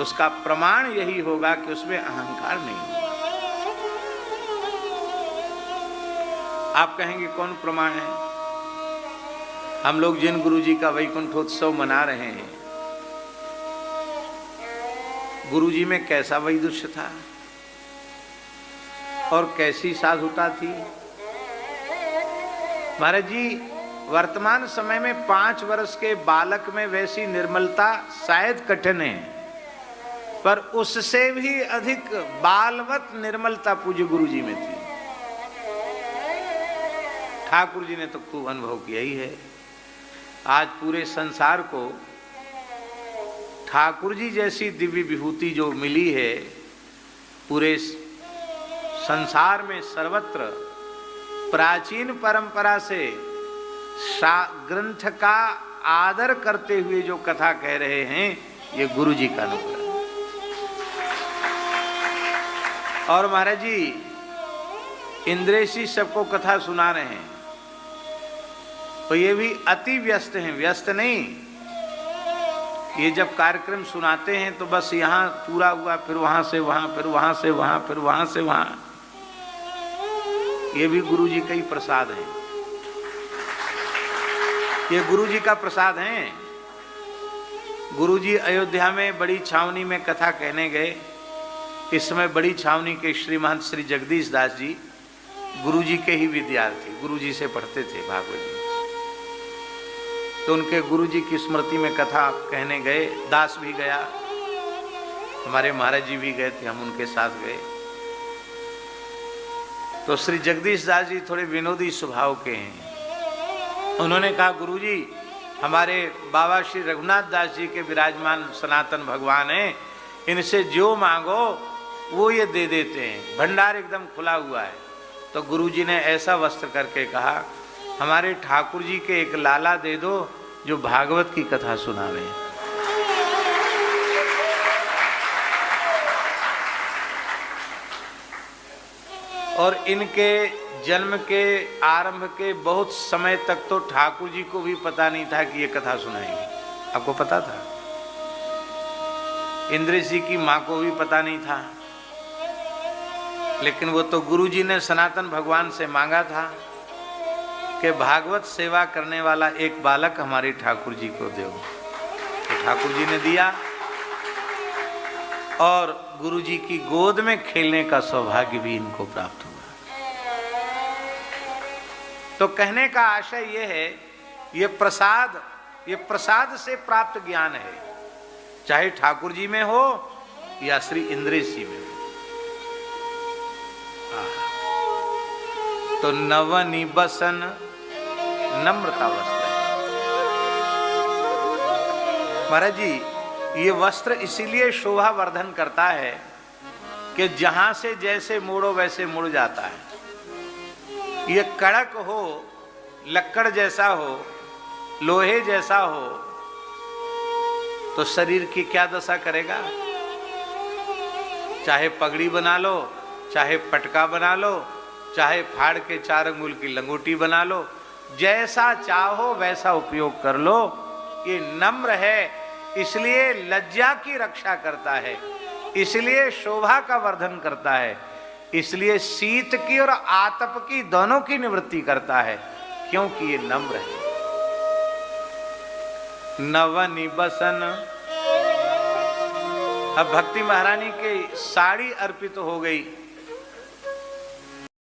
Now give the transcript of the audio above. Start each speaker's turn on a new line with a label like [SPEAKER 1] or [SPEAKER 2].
[SPEAKER 1] तो उसका प्रमाण यही होगा कि उसमें अहंकार नहीं होगा। आप कहेंगे कौन प्रमाण है? हम लोग जिन गुरुजी का वैकुंठोत्सव मना रहे हैं, गुरुजी में कैसा वैदुष्य था और कैसी साधुता थी। महाराज जी, वर्तमान समय में 5 वर्ष के बालक में वैसी निर्मलता शायद कठिन है, पर उससे भी अधिक बालवत निर्मलता पूज्य गुरुजी में थी। ठाकुर जी ने तो खूब अनुभव किया ही है। आज पूरे संसार को ठाकुर जी जैसी दिव्य विभूति जो मिली है, पूरे संसार में सर्वत्र प्राचीन परंपरा से ग्रंथ का आदर करते हुए जो कथा कह रहे हैं, ये गुरु जी का अनुग्रह। और महाराज जी, इंद्रेशी सबको कथा सुना रहे हैं, तो ये भी अति व्यस्त हैं। व्यस्त नहीं, ये जब कार्यक्रम सुनाते हैं तो बस यहाँ पूरा हुआ, फिर वहां से वहां, फिर वहां से वहां, फिर वहां से वहां। ये भी गुरु जी का ही प्रसाद है। ये गुरु जी का प्रसाद है। गुरु जी अयोध्या में बड़ी छावनी में कथा कहने गए। इस समय बड़ी छावनी के श्रीमंत श्री जगदीश दास जी गुरु जी के ही विद्यार्थी, गुरु जी से पढ़ते थे भागवत जी। तो उनके गुरु जी की स्मृति में कथा कहने गए। दास भी गया, हमारे महाराज जी भी गए थे, हम उनके साथ गए। तो श्री जगदीश दास जी थोड़े विनोदी स्वभाव के हैं। उन्होंने कहा, गुरुजी, हमारे बाबा श्री रघुनाथ दास जी के विराजमान सनातन भगवान हैं, इनसे जो मांगो वो ये दे देते हैं, भंडार एकदम खुला हुआ है। तो गुरुजी ने ऐसा वस्त्र करके कहा, हमारे ठाकुर जी के एक लाला दे दो जो भागवत की कथा सुनावे। और इनके जन्म के आरंभ के बहुत समय तक तो ठाकुर जी को भी पता नहीं था कि ये कथा सुनाएंगे। आपको पता था? इंद्रेश जी की मां को भी पता नहीं था, लेकिन वो तो गुरु जी ने सनातन भगवान से मांगा था कि भागवत सेवा करने वाला एक बालक हमारे ठाकुर जी को दो। तो ठाकुर जी ने दिया और गुरु जी की गोद में खेलने का सौभाग्य भी इनको प्राप्त हुआ। तो कहने का आशय यह है, ये प्रसाद से प्राप्त ज्ञान है, चाहे ठाकुर जी में हो या श्री इंद्रेश जी में हो। तो नवनिबसन नम्रता वस्त्र है। महाराज जी, ये वस्त्र इसीलिए शोभा वर्धन करता है कि जहां से जैसे मोड़ो वैसे मुड़ जाता है। ये कड़क हो, लक्कड़ जैसा हो, लोहे जैसा हो, तो शरीर की क्या दशा करेगा? चाहे पगड़ी बना लो, चाहे पटका बना लो, चाहे फाड़ के 4 अंगुल की लंगोटी बना लो, जैसा चाहो वैसा उपयोग कर लो। ये नम्र है, इसलिए लज्जा की रक्षा करता है, इसलिए शोभा का वर्धन करता है, इसलिए शीत की और आतप की दोनों की निवृत्ति करता है, क्योंकि ये नम्र है। नवनिबसन। अब भक्ति महारानी की साड़ी अर्पित हो गई,